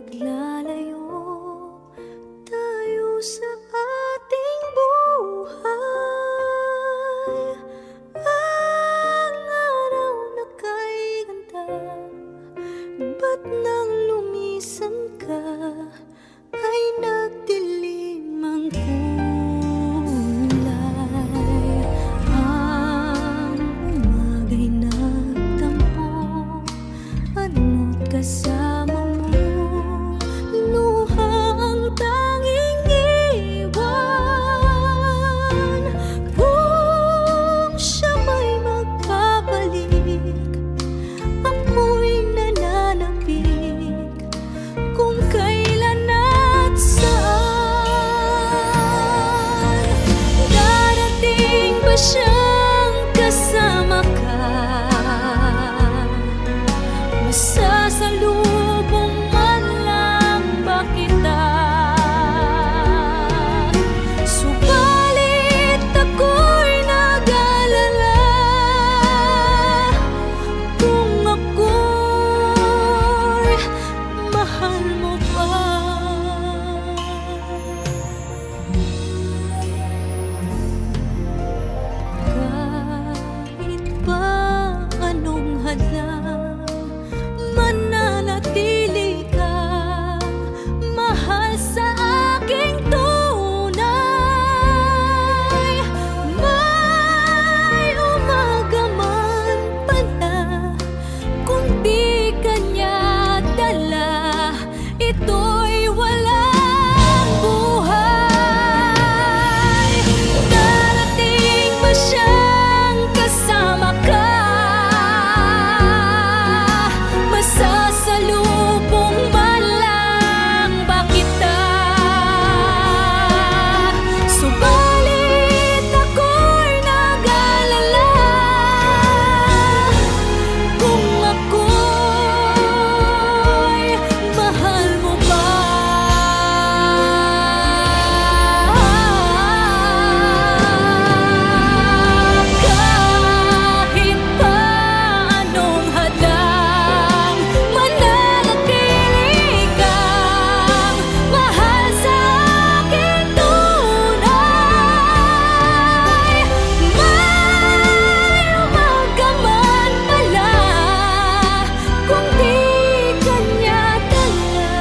Naglalayo tayo sa ating buhay. Ang araw na kay ganda, ba't nang lumisan ka ay nagdilim ang kulay. Ang umaga'y nagtampo, ano't kasama mo, luha ang tanging iwan. Kung siya may magkabalik, ako'y nananapik kung kailan at saan. Darating ba siyang kasama ka? Masasalubong man lang ba kita? Subalit ako'y nag-alala kung ako'y mahal mo pa. Kahit pa anong hadlang, mananatili kang mahal sa aking tunay. May umaga man pala, kung di kanya dala, ito'y walang buhay. Darating ba siyang kasama ka? Masasalubong man lang ba kita? Subalit ako'y nag-alala kung ako'y mahal mo pa. Kahit pa anong hadlang, mananatili kang mahal sa aking tunay. May umaga man pala, kung di kanya dala,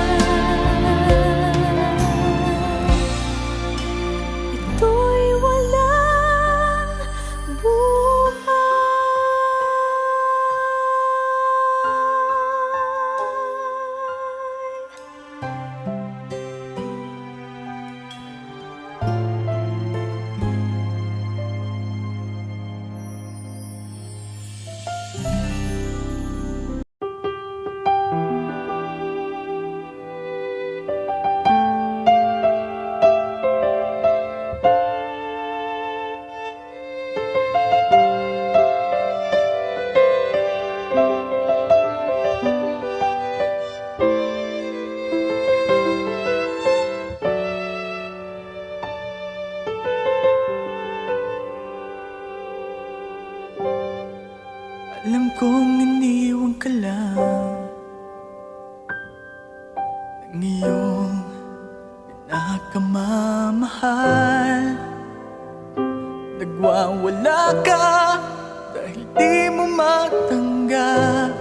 ito'y walang buhay. Alam kong iniwan ka lang ng iyong pinakamamahal. Nagwawala ka dahil di mo matanggap.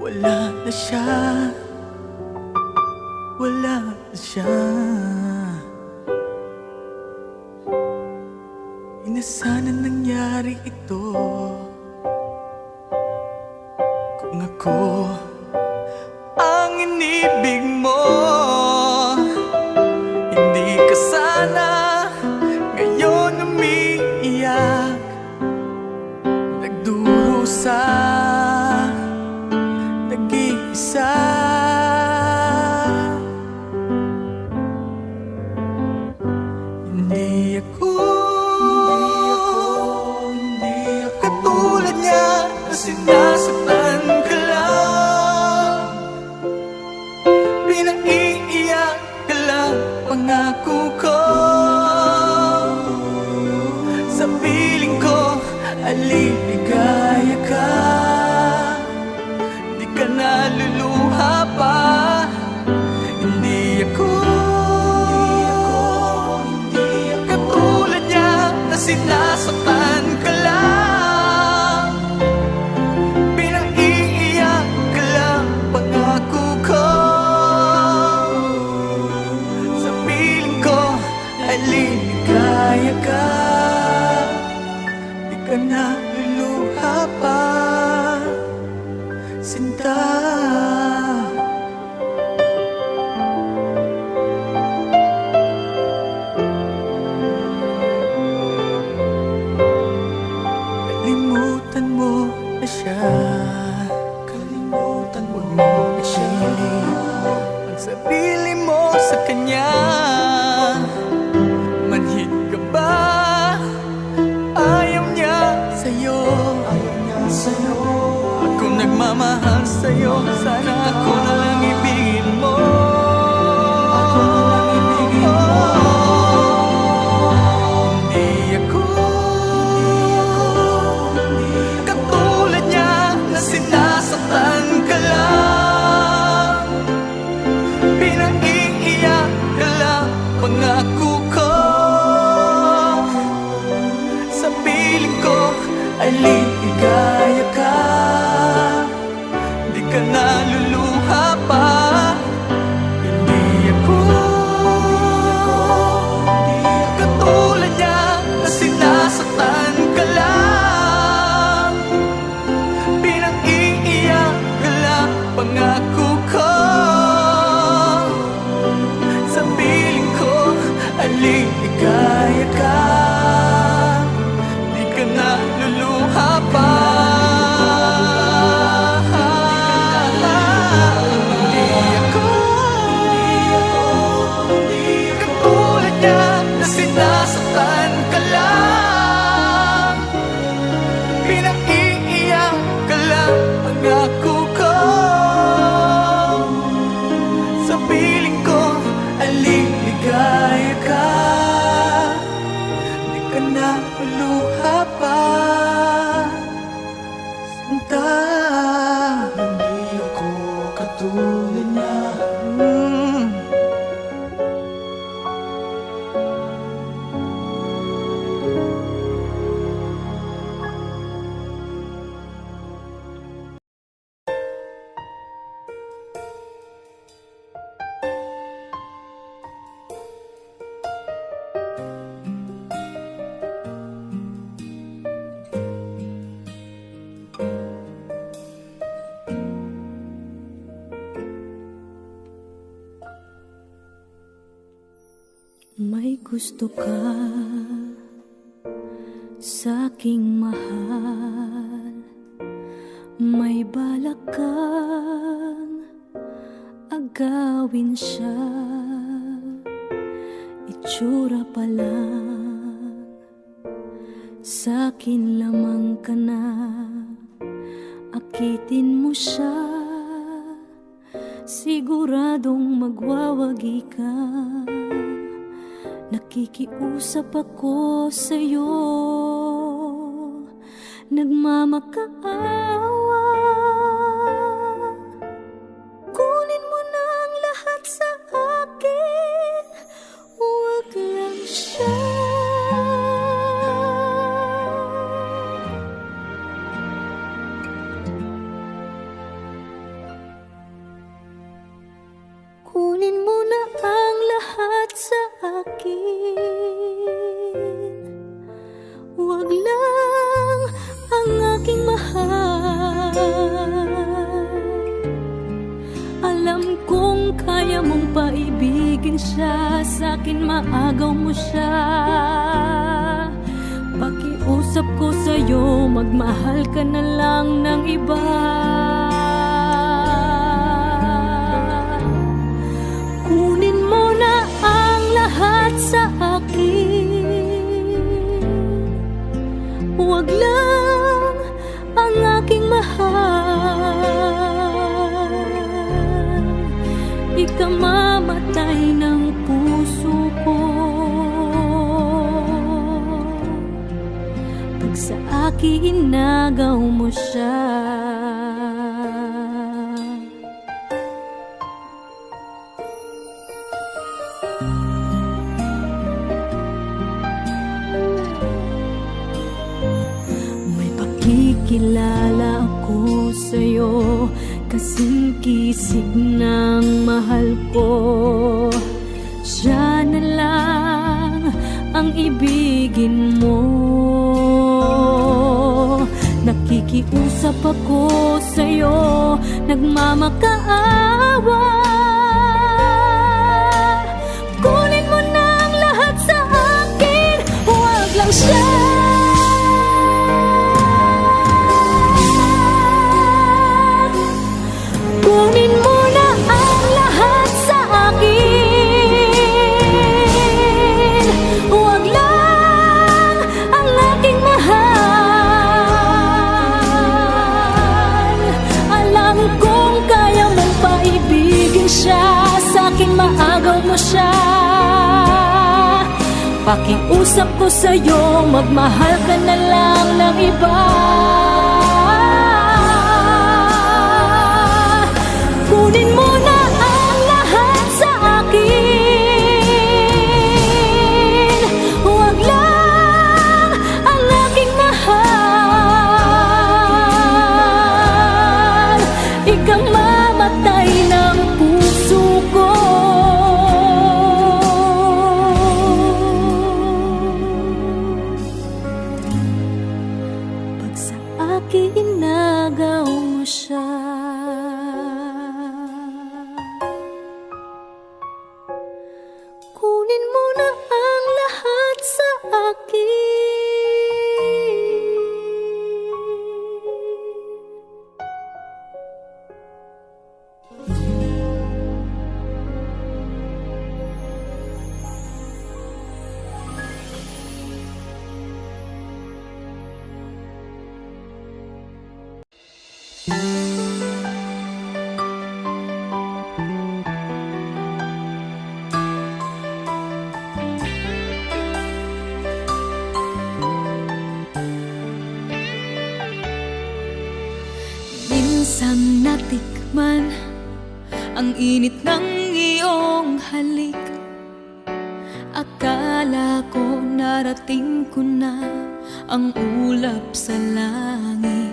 Wala na siya, wala na siya. Di na sana nangyari ito kung ako ang inibig mo. Hindi ka sana ngayon umiiyak, nagdurusa, nag-iisa. Hindi ako katulad niya na sinasaktan ka lang, pinaiiyak ka lang. Pangako ko sa piling ko, aliligaya ka. Di ka naluluha pa. kanya. Manhid ka ba? Ayaw niya sa'yo. Ako nagmamahal sa'yo, sana ako na lang ibigin mo. Hindi ako katulad niya na sinasaktan ka lang. Pinaiiyak ka lang, pangako ko. Sa piling ko ay liligaya ka. Di ka naluluha pa. Hindi ako katulad niya na sinasaktan ka lang. Pinag-iiyak ka lang, pangako ko. Sa piling ko ay liligaya ka. Di ka naluluha pa. Katulad niya na sinasaktan ka lang. Pinag-iiyak ka lang, pangako ko. Sa piling ko ay liligaya ka. Di ka na maluha pa. Sinta, hindi ako katulad niya. May gusto ka sa'king mahal, may balak kang agawin siya. Itsura pa lang, sa'kin lamang ka na. Akitin mo siya, siguradong magwawagi ka. Nakikiusap ako sa'yo, nagmamakaawa. Kunin mo na ang lahat sa akin, huwag lang siya. Kunin mo na ang lahat sa akin, huwag lang ang aking mahal. Alam kong kaya mong paibigin siya, sa'kin maagaw mo siya. Pakiusap ko sa'yo, magmahal ka na lang ng iba. Kunin mo na ang lahat sa akin, huwag lang ang aking mahal. Ikamamatay ng puso ko pag sa akin inagaw mo siya. Kilala ako sa'yo, kasing kisig ng mahal ko. Siya na lang ang ibigin mo. Nakikiusap ako sa'yo, nagmamakaawa. Kunin mo na ang lahat sa akin, huwag lang siya. Kunin mo na ang lahat sa akin, akin, maagaw mo siya. Pakiusap ko sa'yo, magmahal ka na lang ng iba. Kunin mo na ang lahat sa akin, huwag lang ang aking mahal. Ikaw mamatay ng puso ko. Pag sa akin inagaw mo siya, kunin mo na ang lahat sa akin. Minsan natikman ang init ng iyong halik. Akala ko narating ko na ang ulap sa langit.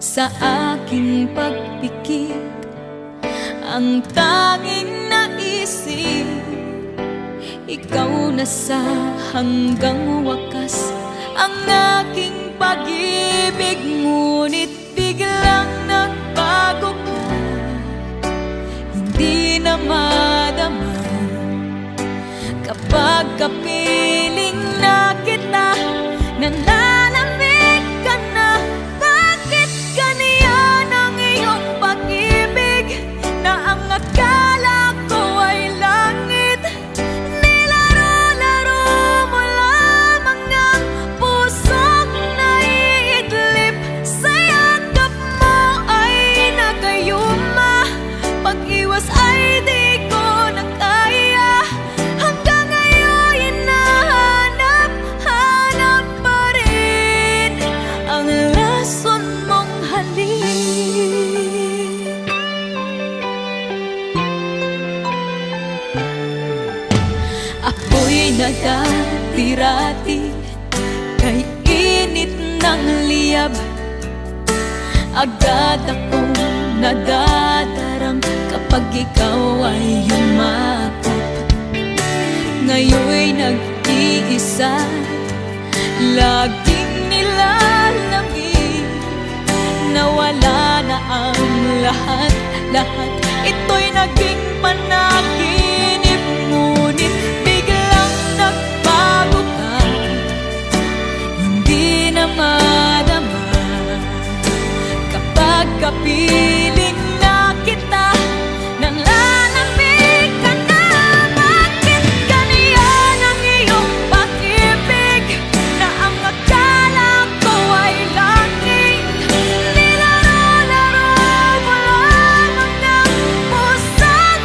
Sa aking pagpikit, ang tanging naisip, ikaw na sa hanggang wakas ang aking pag-ibig. Ngunit biglang nagbago ka, hindi na madama kapag kapiling na kita. Nananamig ka na, bakit ganyan ang iyong pag-ibig na ang akala ko ay langit? Nilaro-laro mo lamang ang pusong naiidlip. Sa yakap mo ay nagayuma, pag-iwas ay di ko na kaya. Hanggang ngayon hinahanap-hanap pa rin ang lason mong halik. Ako'y nagtirati kay init ng liyab. Agad akong nadadarang kapag ikaw ay yumakap. Ngayon'y nag-iisa, laging nilalamig. Nawala na ang lahat-lahat, ito'y naging panaginip. Ngunit biglang nagbago ka, hindi na madama kapag kapiling na kita. Nananamig ka na, bakit ganyan ang iyong pag-ibig na ang akala ko ay langit? Nilaro-laro mo lamang ang pusong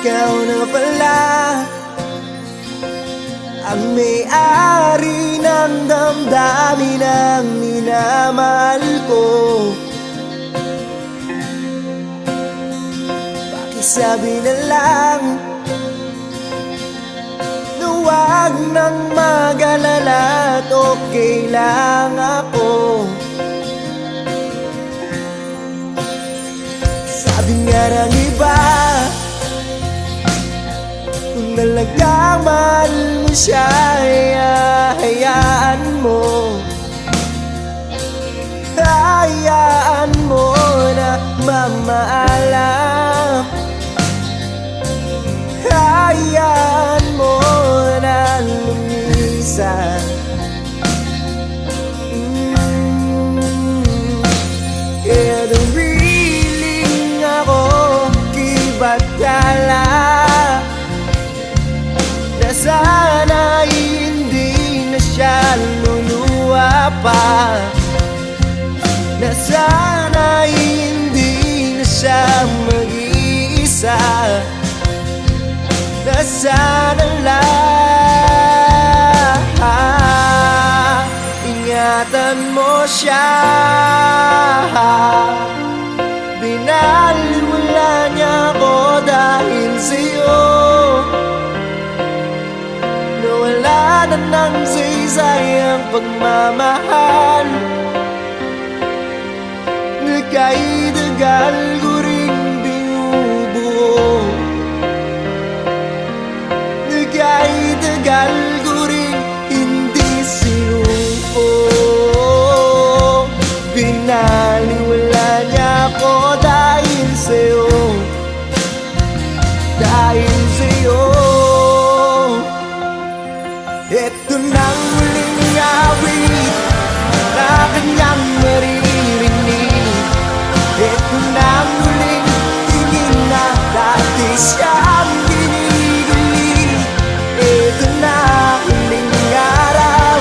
ikaw na pala ang may-ari ng damdamin ng minamahal ko. Pakisabi na lang na huwag nang mag-alala at okay lang ako. Sabi nga ng iba, kung talagang mahal mo siya, hayaan mo. Hayaan mo na mamaalam. Hayaan mo na lumisan. Kaya nariling ako kibatala na sana'y hindi na siya luluwa pa, na sana'y hindi na siya mag-iisa, na sana lang ingatan mo siya. Binaliwala niya ako dahil sa'yo, nawala na ng saysayang pagmamahal. Nagkaidagal ko rin binubuo, nagkaidagal ko rin hindi sinuko. Binaliwala niya ako dahil sa'yo, dahil sa'yo. Ito nang huling awit na kanyang maririnig. Ito nang huling tingin na dati siyang ginigilig. Ito na huling araw,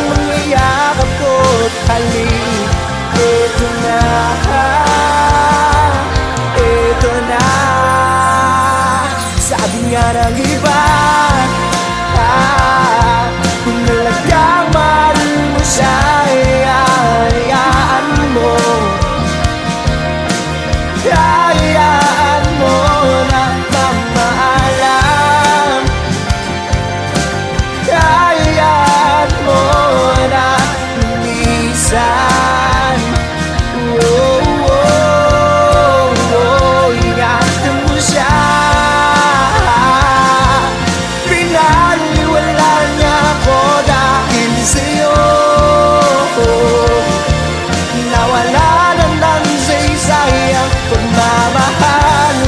mga yakap ko't halik. Ito na, ito na. Sabi nga ng iba, kung talagang mahal mo siya, hayaan mo. Hayaan mo na mamaalam. Hayaan mo na lumisan. Oh, oh, oh, ingatan mo siya. Pinaliwala niya ako dahil sa'yo, nawala na ng saysayang pagmamahal.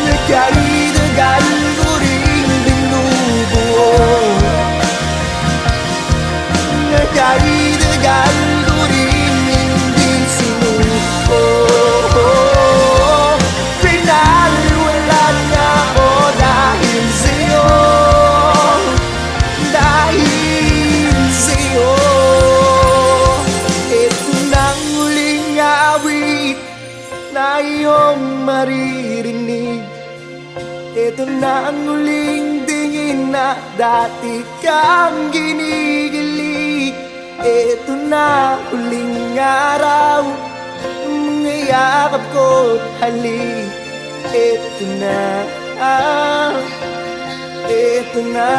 Nagkaidagal ko rin binubuo, nagkaidagal ko rin hindi sinuko. Pinaliwala niya ako dahil sa'yo, dahil sa'yo. Ito nang huling awit na iyong maririnig. Ito na ang huling tingin na dati kang ginigilig. Ito na huling araw, mga yakap ko't halik. Ito na, ito na,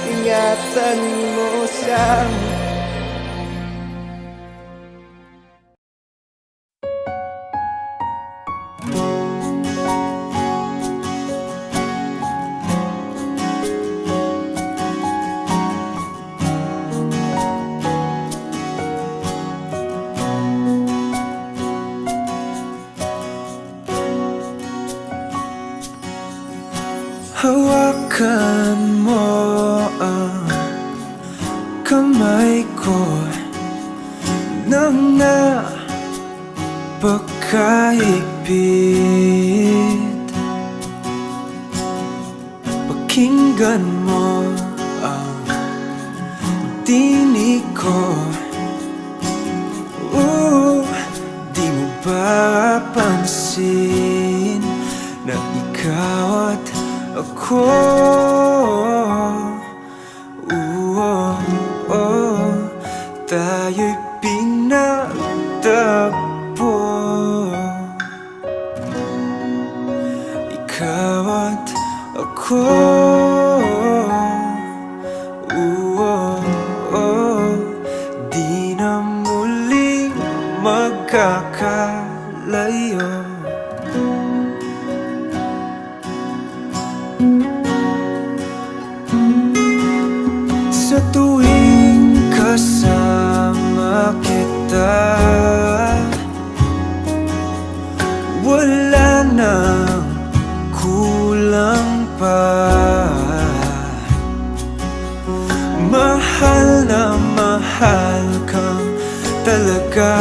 ingatan mo siya. Hawakan mo ang kamay ko nang napakahigpit. Pakinggan mo ang tinig ko. Di mo ba pansin na ikaw at ako. Tayo'y pinagtagpo, ikaw at ako. Di na muling magkakalayo. Sa tuwing kasama kita, wala nang kulang pa. Mahal na mahal kang talaga.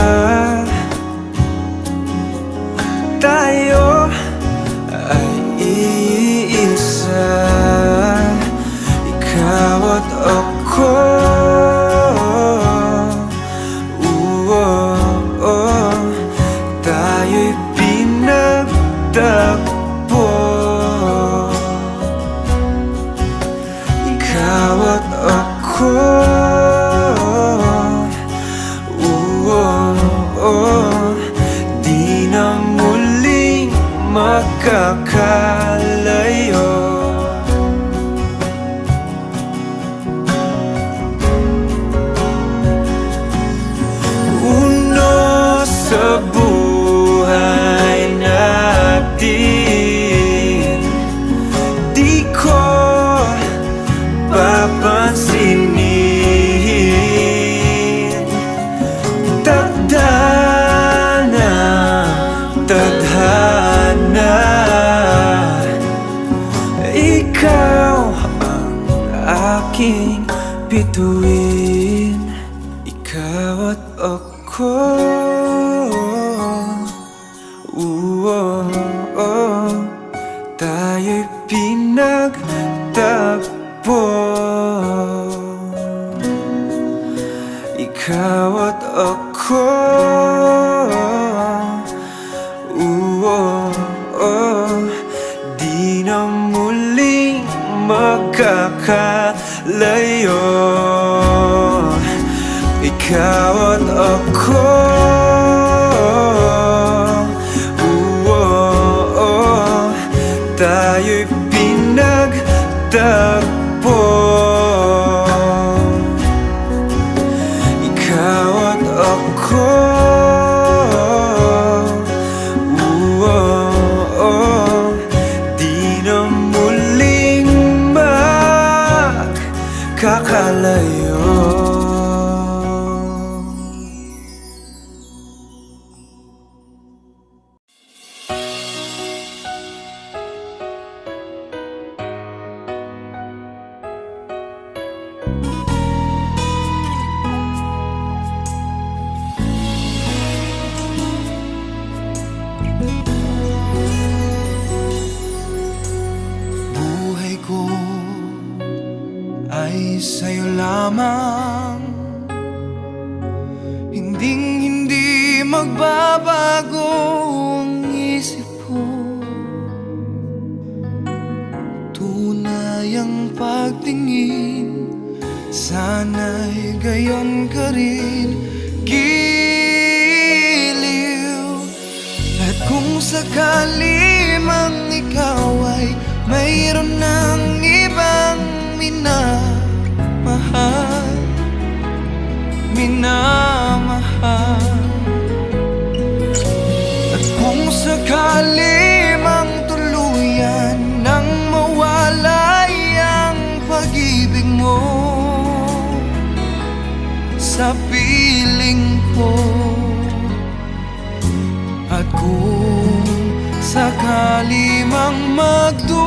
Tayo ay iisa, ikaw at ako. Tayo'y pinagtagpo, ikaw at ako. Di na muling magkakalayo. Uno sa buhay natin, di ko papansinin. Tadhana, tadhana, ikaw ang aking bituin, ikaw at ako. Tayo'y pinagtagpo, ikaw at ako. Di na muling magkakalayo, ikaw at ako. Tayo'y pinagtagpo, ikaw at ako. Di na muling magkakalayo. Buhay ko ay sa'yo lamang, hindi magbabago ang isip ko. Tunay ang pagtingin, sana'y gayon ka rin, giliw. At kung sakali mang ikaw ay mayroon ng ibang minamahal, at kung sakali mang tuluyan nang mawalay ang pag-ibig mo sa piling ko, at kung sakali mang magdusa,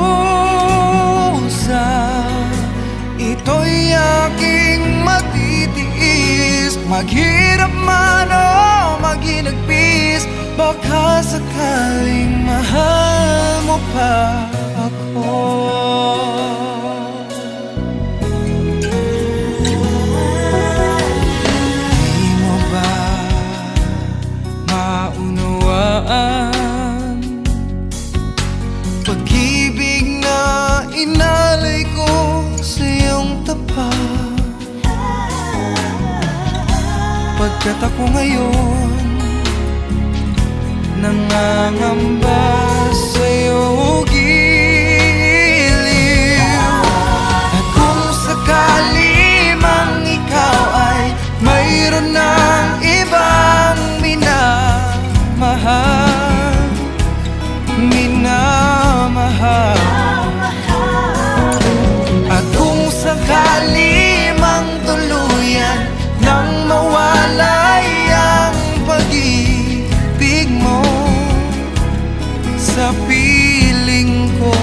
ito'y aking matitiis. Maghirap man o maghinagpis, baka sakaling mahal mo pa ako. Di mo ba maunawaan Pagkat ako ngayon nangangamba sa'yo giliw. At kung sakali mang ikaw ay mayroon ng ibang minamahal, at kung sakali mang tuluyan nang mawalay ang pag-ibig mo sa piling ko,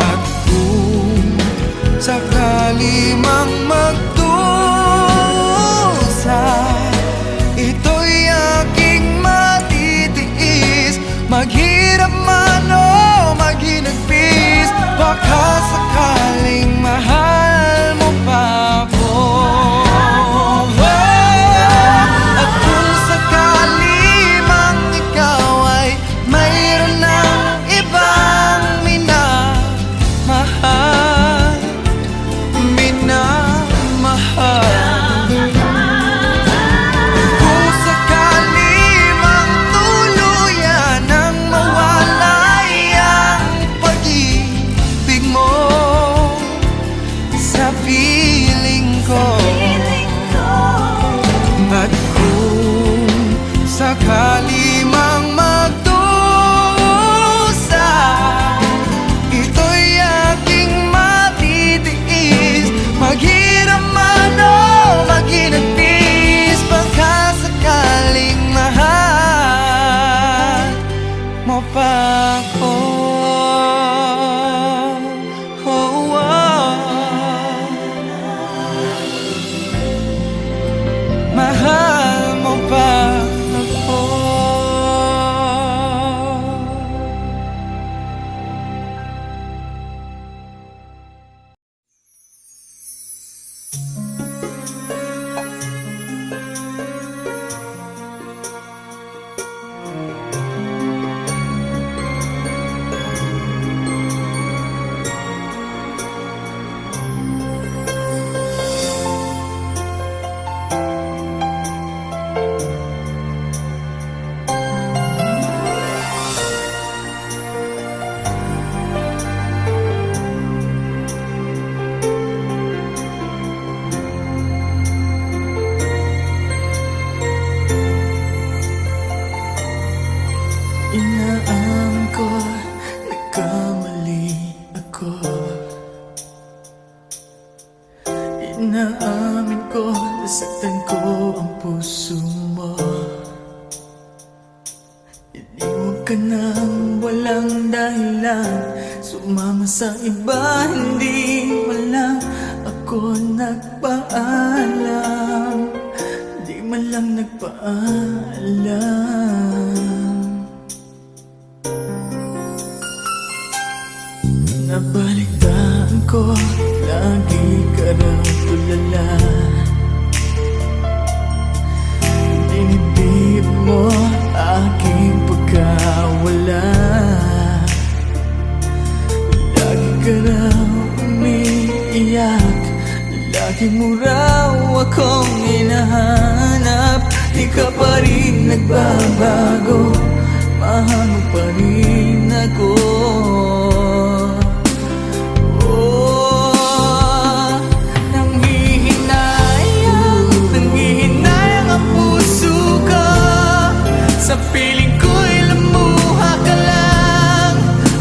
at kung sakali mang magdusa, ito'y aking matitiis. Maghirap man o maghinagpis, baka sakaling mahal mo pa ako. At kung sakali mang ikaw ay mayroon ng ibang minamahal, kung sakali mang tuluyan nang mawalay ang pag-ibig mo sa piling ko, at kung sakali mang magdusa, ito'y aking matitiis. Maghirap man o maghinagpis, baka sakaling mahal mo pa ako. Oh, mahal mo pa ako. Inaamin ko, nagkamali ako. Inaamin ko, nasaktan ko ang puso mo. Iniwan ka nang walang dahilan, sumama sa iba, hindi man lang ako nagpaalam. Di man lang nagpaalam. Nabalitaan ko, lagi ka raw tulala. Dinibdib mo aking pagkawala. Lagi ka raw umiiyak, lagi mo raw akong hinahanap. Di ka pa rin nagbabago, mahal mo pa rin ako. Nanghihinayang ang puso ko, sa piling ko'y lumuha ka lang.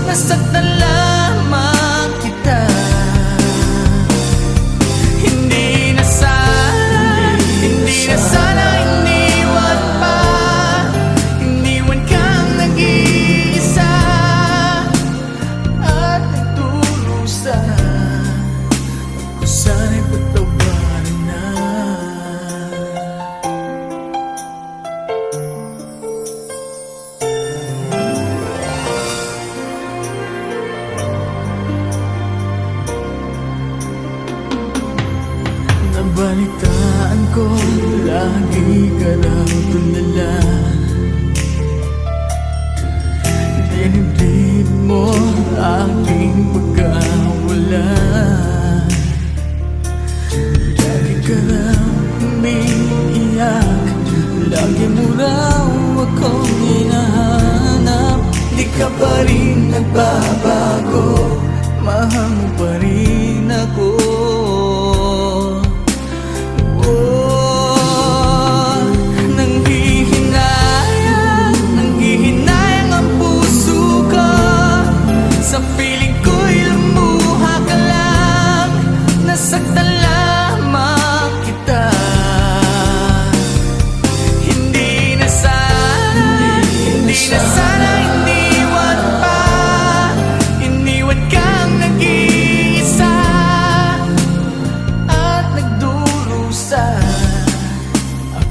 Nasaktan lamang kita. Hindi na sana iniwan pa. Iniwan kang nag-iisa at nagdurusa. Ako sana'y patawarin na. Nabalitaan ko, lagi ka raw tulala. Dinibdib mo aking pagkawala. Lagi ka raw umiiyak,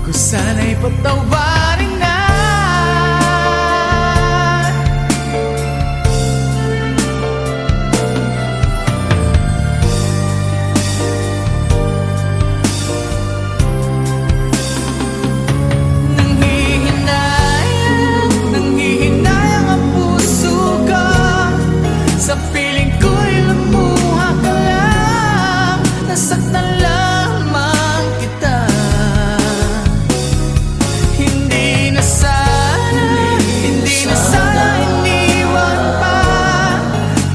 Ako sana'y patawarin na. Nanghihinayang ang puso ko sa piling ko'y lumuha ka lang. Nasaktan lamang kita. Hindi na sana iniwan pa.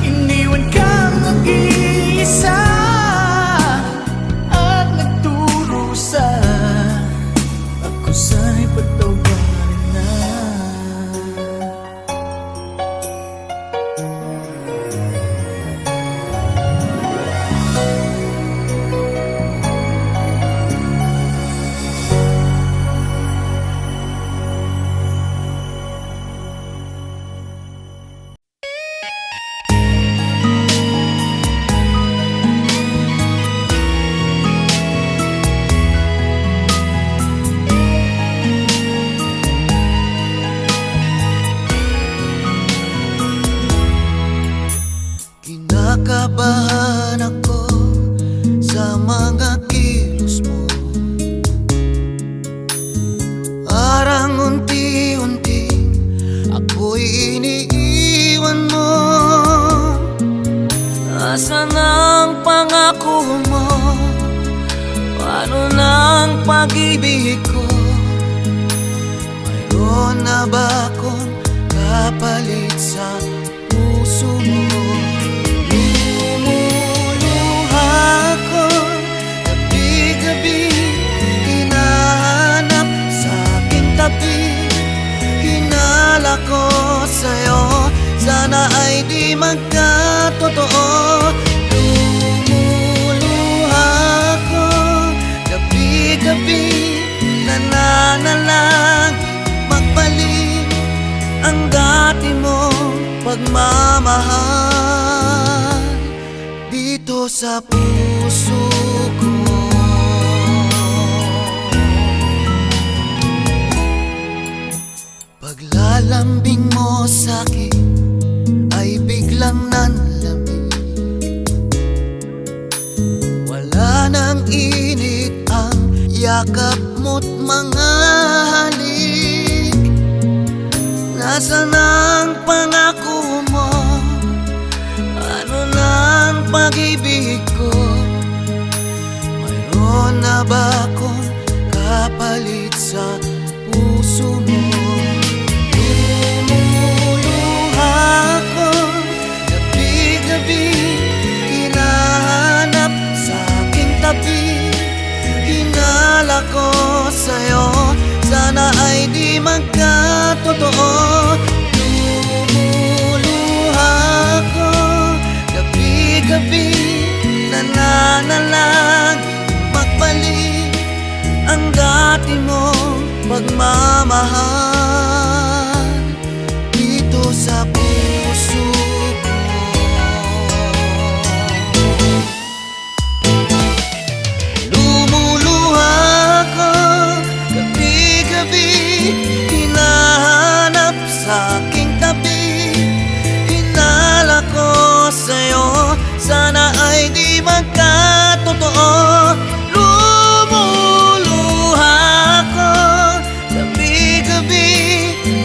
Iniwan kang mag-iisa at nagdurusa. Ako sana'y patawarin na. Kinakabahan ako sa mga kilos mo. Parang unti-unti ako'y iniiwan mo. Nasaan ang pangako mo? Paano ng pag-ibig ko? Mayroon na ba akong kapalit sa puso mo? Hinala ko sa'yo, sana ay di magkatotoo. Lumuluha ko gabi-gabi, nananalang magbalik ang dati mong pagmamahal dito sa puso ko. Paglalambing mo sa'kin ay biglang nanlamig. Wala nang init ang yakap mo't mga halik. Nasaan ang pangako mo? Ano nang pag-ibig ko? Mayroon na ba akong kapalit sa puso mo? Hinahanap sa aking tabi, hinala ko sa'yo, sana ay di magkatotoo. Lumuluha ko gabi-gabi, nananalang magbalik ang dati mong pagmamahal dito sa puso ko. Hinahanap sa aking tabi, hinala ko sa'yo, sana ay di magkatotoo. Lumuluha ko gabi-gabi,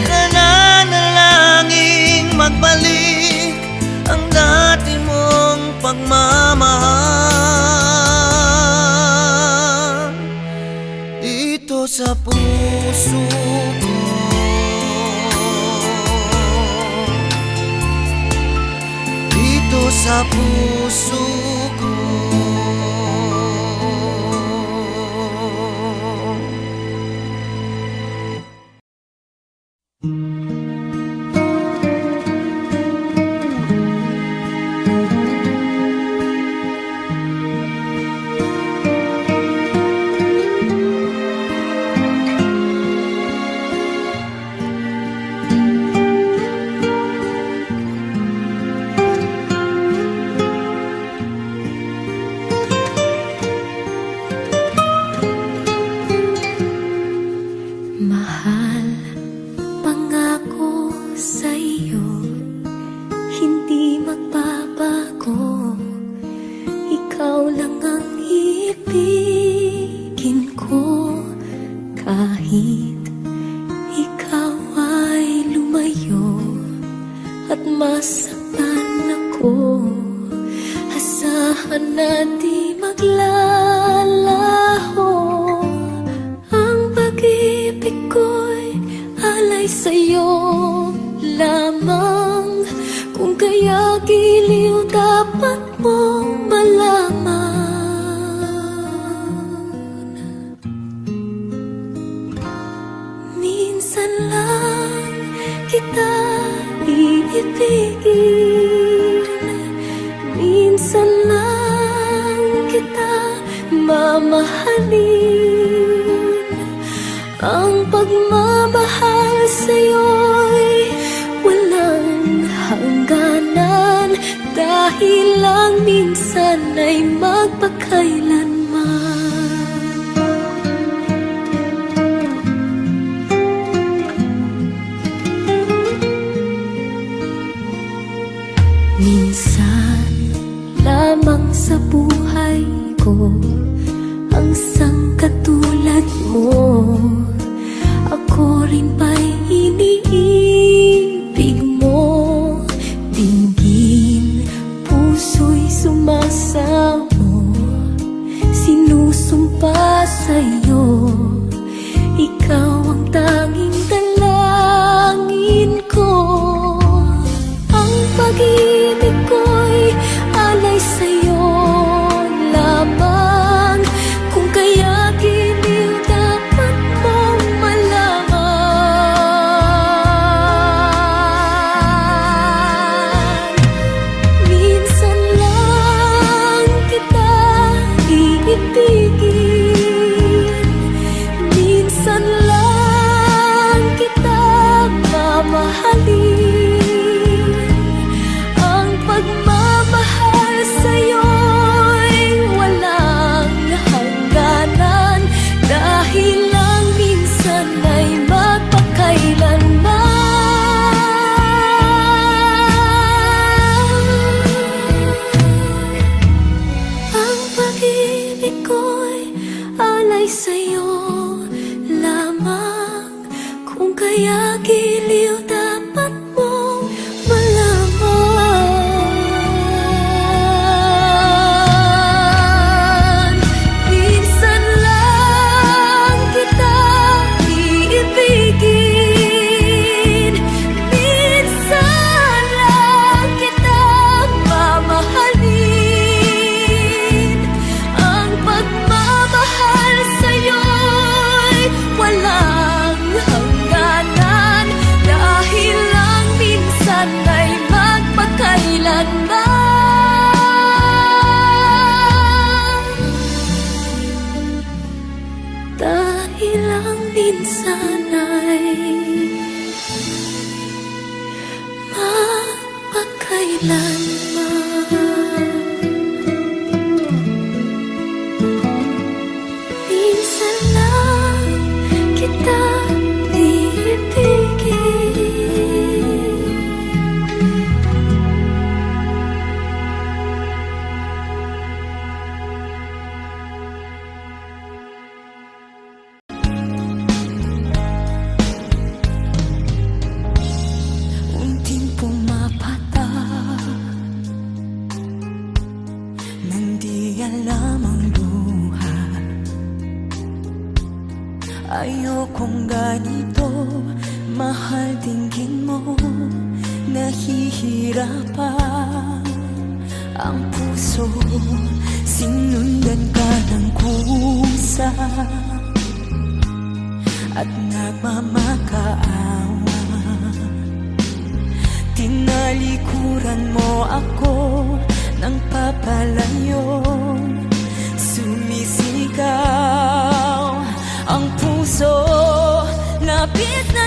nananalangin magbalik ang dati mong pagmamahal dito sa puso ko. Dito sa puso ko. langit, ikaw ay lumayo at masaktan ako. Asahan na di maglalaho. Ang pag-ibig ko'y alay sa'yo lamang. Kung kaya giliw dapat mong malaman. Minsan lang kita iibigin, minsan lang kita mamahalin. Ang pagmamahal sa'yo'y walang hangganan, dahil lang minsan ay magpakailanman. Minsan lamang sa buhay ko ang isang katulad mo. Ako rin ba'y iniibig mo? Dinggin, puso'y sumasamo, sinusumpa sa'yo. Ikaw ang tanging dalangin ko. Ang pag-ibig ko'y alay sa'yo lamang. Kung kaya giliw dapat mong malaman. Minsan lang kita iibigin, minsan lang kita mamahalin. Ang pagmamahal sa'yo'y walang hangganan, dahil lang minsan ay magpakailanman. Ang pag-ibig ko'y alay sa'yo lamang. Kung kaya giliw dapat mong malaman. Minsan lang kita iibigin, minsan lang kita mamahalin. Ang pagmamahal sa'yo'y walang hangganan, dahil lang minsan ay magpakailanman. Dahil lang minsan ay magpakailanman. Minsan lang kita iibigin. Unting pumapatak nang di alam ang luha. Ayokong ganito, mahal, dinggin mo. Nahihirapan ang puso, sinundan ka ng kusa at nagmamakaawa. Tinalikuran mo ako ng papalayo, sumisigaw ang puso, labis na